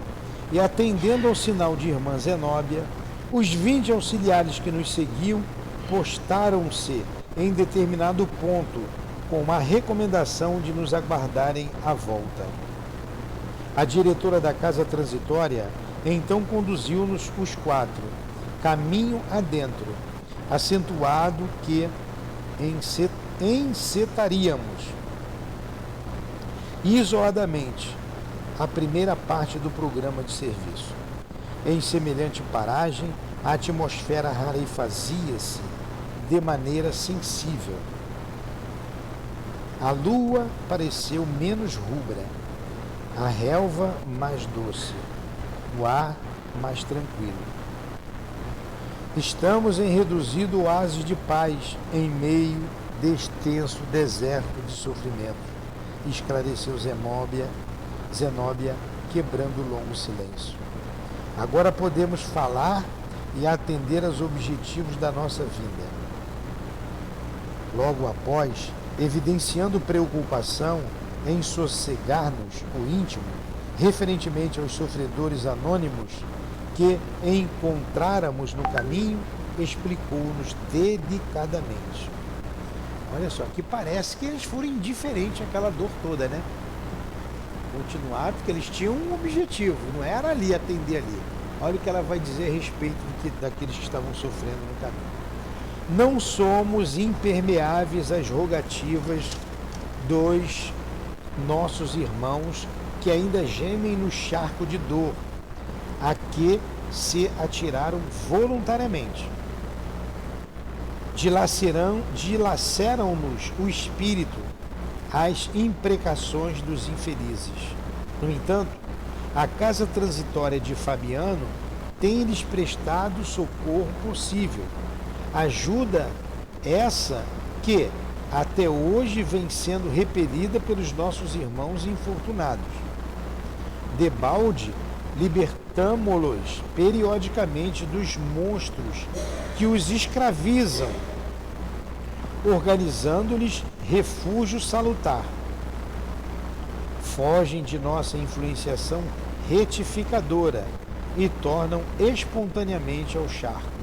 e, atendendo ao sinal de irmã Zenóbia, os 20 auxiliares que nos seguiam postaram-se em determinado ponto com uma recomendação de nos aguardarem à volta. A diretora da casa transitória então conduziu-nos os 4, caminho adentro, acentuado que encetaríamos isoladamente a primeira parte do programa de serviço. Em semelhante paragem, a atmosfera rarefazia-se de maneira sensível. A lua pareceu menos rubra, a relva mais doce, o ar mais tranquilo. Estamos em reduzido oásis de paz em meio de extenso deserto de sofrimento, esclareceu Zenóbia, quebrando o longo silêncio. Agora podemos falar e atender aos objetivos da nossa vinda. Logo após, evidenciando preocupação em sossegar-nos o íntimo, referentemente aos sofredores anônimos que encontráramos no caminho, explicou-nos dedicadamente. Olha só, que parece que eles foram indiferentes àquela dor toda, né? Continuaram porque eles tinham um objetivo, não era ali atender ali. Olha o que ela vai dizer a respeito daqueles que estavam sofrendo no caminho. Não somos impermeáveis às rogativas dos nossos irmãos que ainda gemem no charco de dor, a que se atiraram voluntariamente. Dilaceram-nos o espírito as imprecações dos infelizes. No entanto, a casa transitória de Fabiano tem-lhes prestado socorro possível. Ajuda essa que até hoje vem sendo repelida pelos nossos irmãos infortunados. Debalde, libertamo-los periodicamente dos monstros que os escravizam, organizando-lhes refúgio salutar. Fogem de nossa influenciação retificadora e tornam espontaneamente ao charco.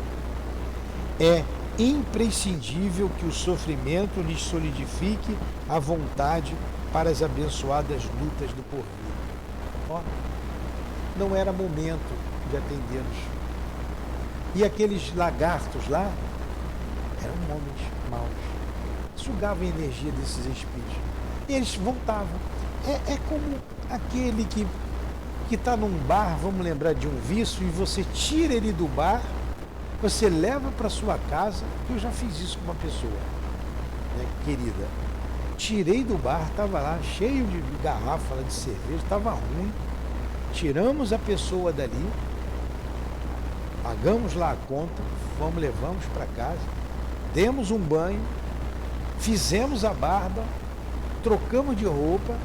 É imprescindível que o sofrimento lhes solidifique a vontade para as abençoadas lutas do porvir. Ó, não era momento de atendê-los E aqueles lagartos lá eram homens maus, sugavam a energia desses espíritos. E eles voltavam. É como aquele que está num bar, vamos lembrar de um vício, e você tira ele do bar, você leva para sua casa, que eu já fiz isso com uma pessoa, né, querida. Tirei do bar, estava lá cheio de garrafa de cerveja, estava ruim. Tiramos a pessoa dali, pagamos lá a conta, levamos para casa, demos um banho, fizemos a barba, trocamos de roupa,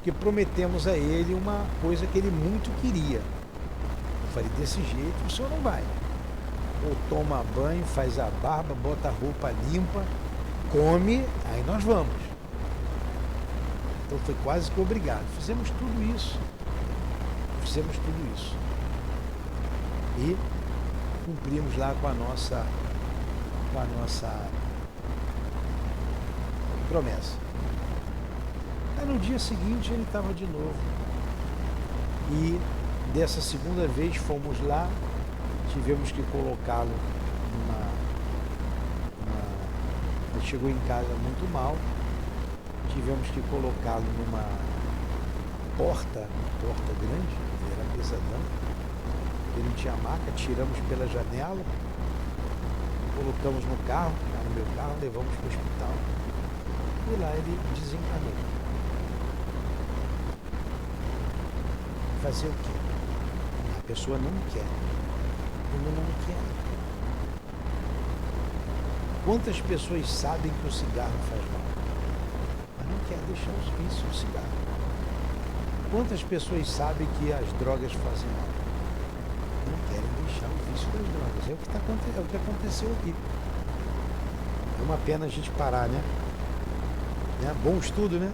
que prometemos a ele uma coisa que ele muito queria. Eu falei, desse jeito o senhor não vai. Ou toma banho, faz a barba, bota a roupa limpa, come, aí nós vamos. Então foi quase que obrigado. Fizemos tudo isso. E cumprimos lá com a nossa promessa. Aí no dia seguinte ele estava de novo. E dessa segunda vez fomos lá, tivemos que colocá-lo ele chegou em casa muito mal, tivemos que colocá-lo numa porta grande, era pesadão, ele não tinha maca, tiramos pela janela, colocamos no carro, no meu carro, levamos para o hospital. E lá ele desencanou. Fazer o quê? A pessoa não quer. Quando não quer. Quantas pessoas sabem que o cigarro faz mal, mas não quer deixar os vícios do cigarro? Quantas pessoas sabem que as drogas fazem mal, não querem deixar o vício das drogas? É o que aconteceu aqui. É uma pena a gente parar, né? Bom estudo, né?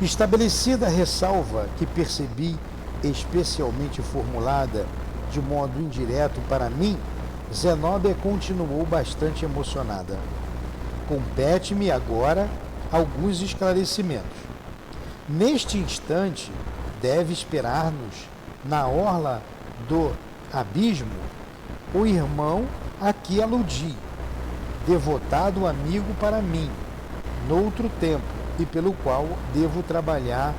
Estabelecida a ressalva que percebi especialmente formulada de modo indireto para mim, Zenóbia continuou bastante emocionada. Compete-me agora alguns esclarecimentos. Neste instante, deve esperar-nos, na orla do abismo, o irmão a que aludi, devotado amigo para mim, noutro tempo, e pelo qual devo trabalhar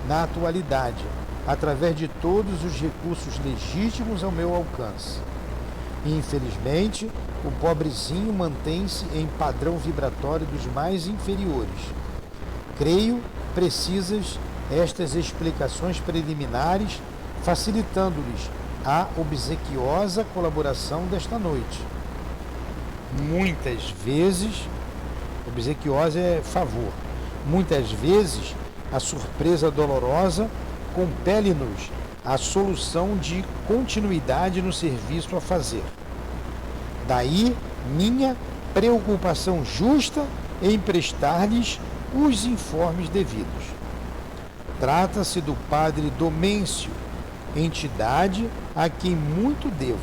na atualidade, através de todos os recursos legítimos ao meu alcance. Infelizmente, o pobrezinho mantém-se em padrão vibratório dos mais inferiores. Creio precisas estas explicações preliminares, facilitando-lhes a obsequiosa colaboração desta noite. Muitas vezes, obsequiosa é favor, muitas vezes a surpresa dolorosa compele-nos à solução de continuidade no serviço a fazer. Daí minha preocupação justa em prestar-lhes os informes devidos. Trata-se do padre Domêncio, entidade a quem muito devo.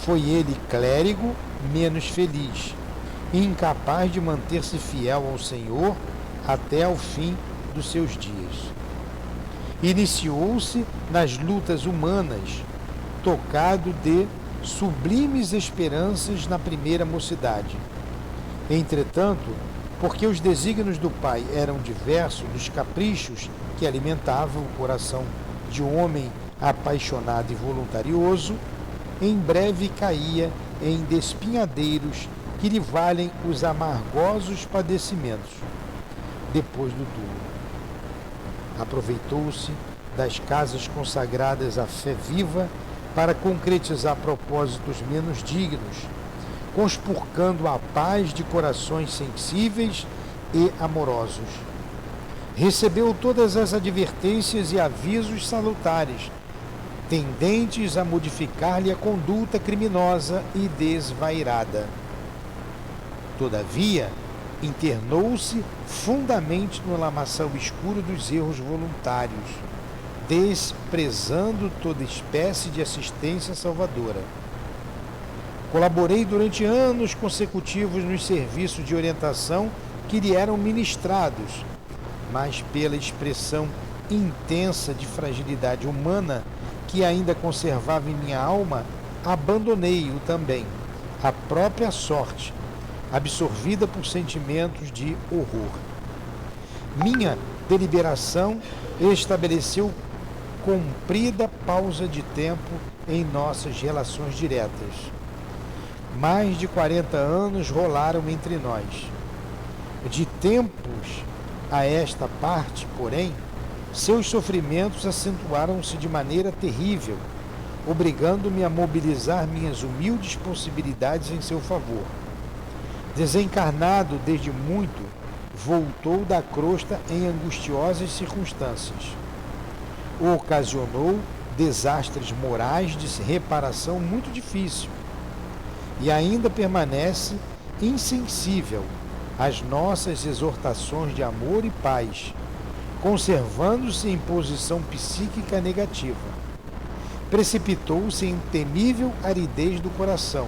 Foi ele clérigo menos feliz, incapaz de manter-se fiel ao Senhor até ao fim dos seus dias. Iniciou-se nas lutas humanas, tocado de sublimes esperanças na primeira mocidade. Entretanto, porque os desígnios do Pai eram diversos dos caprichos que alimentavam o coração de um homem apaixonado e voluntarioso, em breve caía em despinhadeiros que lhe valem os amargosos padecimentos depois do túmulo. Aproveitou-se das casas consagradas à fé viva para concretizar propósitos menos dignos, conspurcando a paz de corações sensíveis e amorosos. Recebeu todas as advertências e avisos salutares, tendentes a modificar-lhe a conduta criminosa e desvairada. Todavia, internou-se fundamente no lamaçal escuro dos erros voluntários, desprezando toda espécie de assistência salvadora. Colaborei durante anos consecutivos nos serviços de orientação que lhe eram ministrados, mas pela expressão intensa de fragilidade humana que ainda conservava em minha alma, abandonei-o também, à própria sorte, absorvida por sentimentos de horror. Minha deliberação estabeleceu comprida pausa de tempo em nossas relações diretas. Mais de 40 anos rolaram entre nós. De tempos a esta parte, porém, seus sofrimentos acentuaram-se de maneira terrível, obrigando-me a mobilizar minhas humildes possibilidades em seu favor. Desencarnado desde muito, voltou da crosta em angustiosas circunstâncias. Ocasionou desastres morais de reparação muito difícil e ainda permanece insensível às nossas exortações de amor e paz, conservando-se em posição psíquica negativa. Precipitou-se em temível aridez do coração,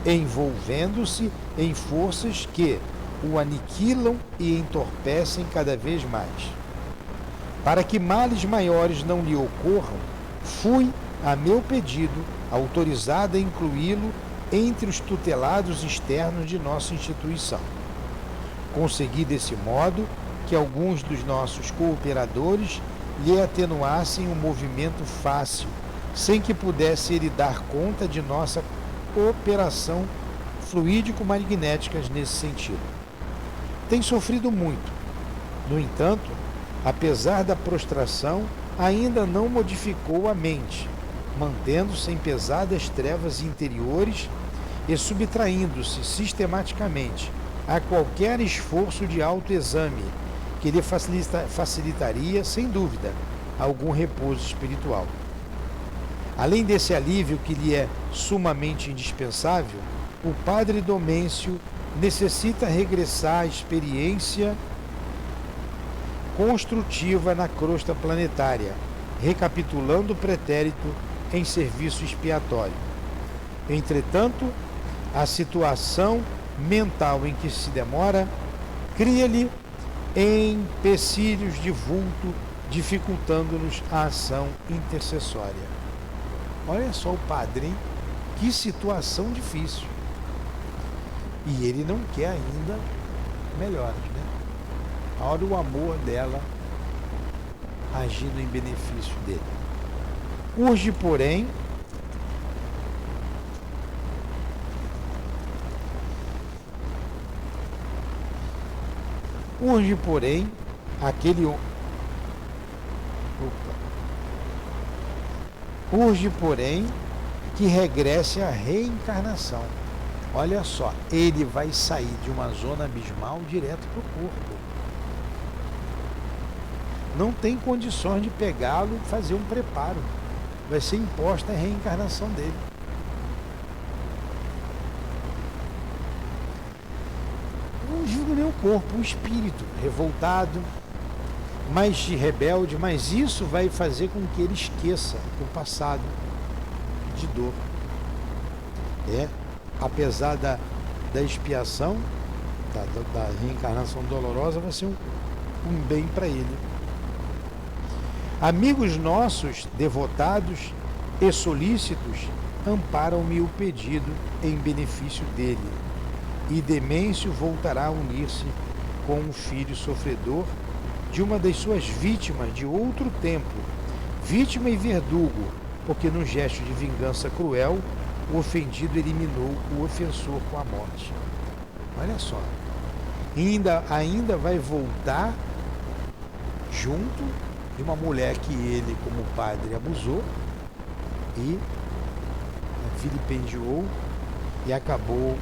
envolvendo-se em forças que o aniquilam e entorpecem cada vez mais. Para que males maiores não lhe ocorram, fui, a meu pedido, autorizado a incluí-lo entre os tutelados externos de nossa instituição. Consegui, desse modo, que alguns dos nossos cooperadores lhe atenuassem o movimento fácil, sem que pudesse ele dar conta de nossa operação fluídico-magnéticas nesse sentido. Tem sofrido muito. No entanto, apesar da prostração, ainda não modificou a mente, mantendo-se em pesadas trevas interiores e subtraindo-se sistematicamente a qualquer esforço de autoexame que lhe facilitaria, sem dúvida, algum repouso espiritual. Além desse alívio que lhe é sumamente indispensável, o padre Domêncio necessita regressar à experiência construtiva na crosta planetária, recapitulando o pretérito em serviço expiatório. Entretanto, a situação mental em que se demora cria-lhe empecilhos de vulto, dificultando-nos a ação intercessória. Olha só o padre, hein? Que situação difícil. E ele não quer ainda melhoras, né? Olha o amor dela agindo em benefício dele. Urge, porém, que regresse à reencarnação. Olha só, ele vai sair de uma zona abismal direto para o corpo. Não tem condições de pegá-lo e fazer um preparo. Vai ser imposta a reencarnação dele. Não julgo nem o corpo, o espírito revoltado, mais rebelde, mas isso vai fazer com que ele esqueça o passado de dor. Apesar da expiação, da reencarnação dolorosa, vai ser um bem para ele. Amigos nossos, devotados e solícitos, amparam-me o pedido em benefício dele, e Demêncio voltará a unir-se com um filho sofredor de uma das suas vítimas de outro tempo, vítima e verdugo, porque num gesto de vingança cruel, o ofendido eliminou o ofensor com a morte. Olha só, ainda vai voltar junto de uma mulher que ele, como padre, abusou e vilipendiou e acabou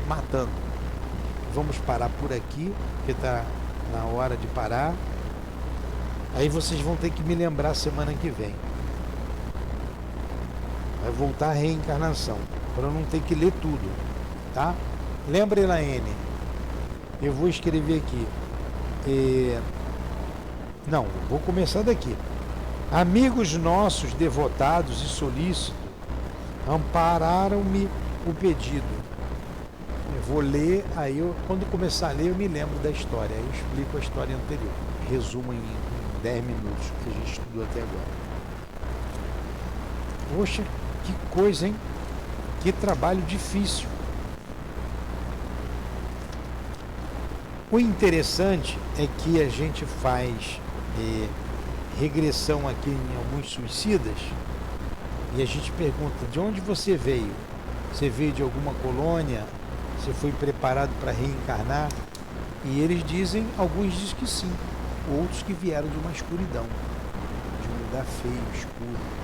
matando. Vamos parar por aqui, porque está na hora de parar. Aí vocês vão ter que me lembrar semana que vem. Vai voltar a reencarnação, para eu não ter que ler tudo, tá? Lembra, Elaine? Eu vou escrever aqui. Não, vou começar daqui. Amigos nossos, devotados e solícitos, ampararam-me o pedido. Eu vou ler, aí quando começar a ler eu me lembro da história, aí eu explico a história anterior. Resumo em 10 minutos que a gente estudou até agora. Poxa, que coisa, hein? Que trabalho difícil. O interessante é que a gente faz regressão aqui em alguns suicidas e a gente pergunta: de onde você veio? Você veio de alguma colônia? Você foi preparado para reencarnar? E eles dizem, alguns dizem que sim, outros que vieram de uma escuridão, de um lugar feio, escuro.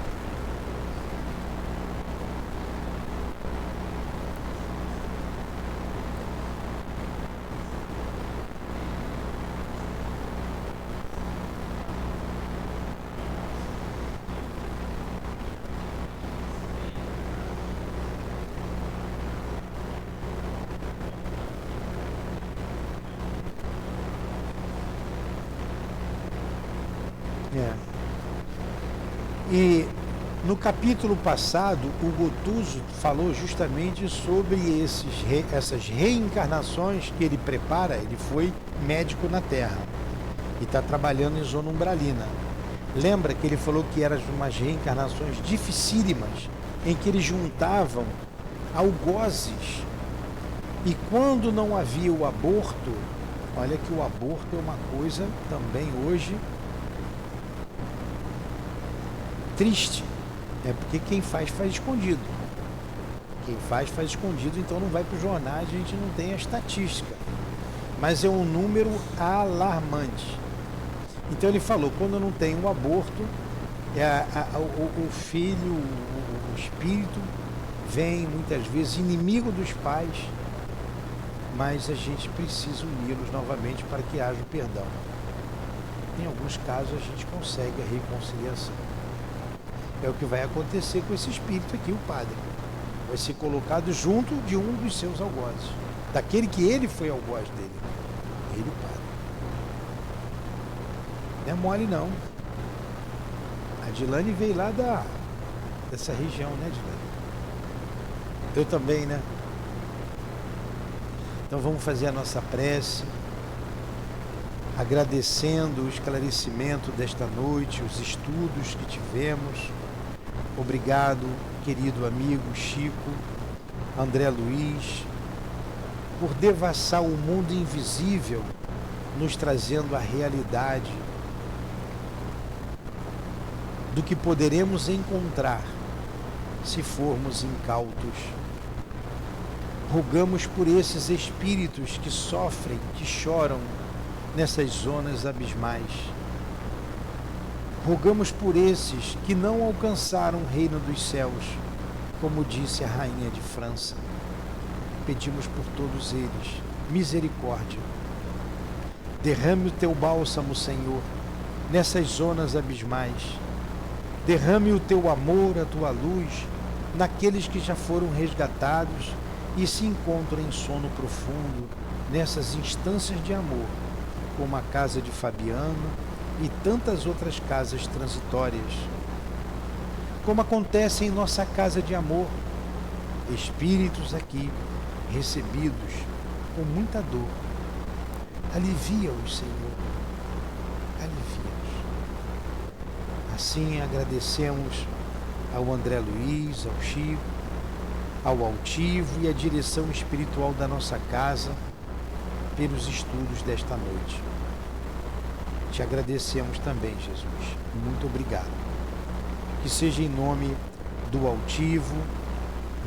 E no capítulo passado, o Gotuso falou justamente sobre essas reencarnações que ele prepara. Ele foi médico na Terra e está trabalhando em zona umbralina. Lembra que ele falou que eram umas reencarnações dificílimas, em que eles juntavam algozes, e quando não havia o aborto, olha que o aborto é uma coisa também hoje triste, porque quem faz escondido. Quem faz escondido, então não vai para os jornais, a gente não tem a estatística. Mas é um número alarmante. Então ele falou, quando não tem um aborto, o filho, o espírito, vem muitas vezes inimigo dos pais, mas a gente precisa uni-los novamente para que haja o perdão. Em alguns casos a gente consegue a reconciliação. É o que vai acontecer com esse espírito aqui, o padre. Vai ser colocado junto de um dos seus algozes, daquele que ele foi algoz dele. Ele, o padre. Não é mole, não. A Dilane veio lá dessa região, né, Dilane? Eu também, né? Então vamos fazer a nossa prece, agradecendo o esclarecimento desta noite, os estudos que tivemos. Obrigado, querido amigo Chico, André Luiz, por devassar o mundo invisível, nos trazendo a realidade do que poderemos encontrar se formos incautos. Rogamos por esses espíritos que sofrem, que choram nessas zonas abismais. Rogamos por esses que não alcançaram o reino dos céus, como disse a rainha de França. Pedimos por todos eles misericórdia. Derrame o teu bálsamo, Senhor, nessas zonas abismais. Derrame o teu amor, a tua luz, naqueles que já foram resgatados e se encontram em sono profundo, nessas instâncias de amor, como a casa de Fabiano e tantas outras casas transitórias. Como acontece em nossa casa de amor, espíritos aqui recebidos com muita dor. Alivia-os, Senhor, alivia-os. Assim agradecemos ao André Luiz, ao Chico, ao Altivo e à direção espiritual da nossa casa pelos estudos desta noite. Te agradecemos também, Jesus. Muito obrigado. Que seja em nome do Altivo,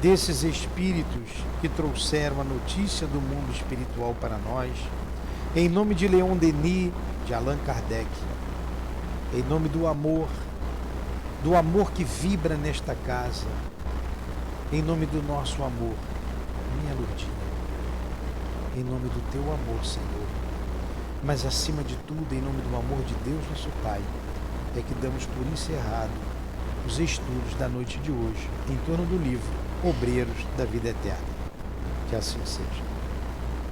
desses espíritos que trouxeram a notícia do mundo espiritual para nós, em nome de Leon Denis, de Allan Kardec, em nome do amor que vibra nesta casa, em nome do nosso amor, minha Lourdinha, em nome do teu amor, Senhor, mas acima de tudo, em nome do amor de Deus, nosso Pai, é que damos por encerrado os estudos da noite de hoje, em torno do livro Obreiros da Vida Eterna. Que assim seja.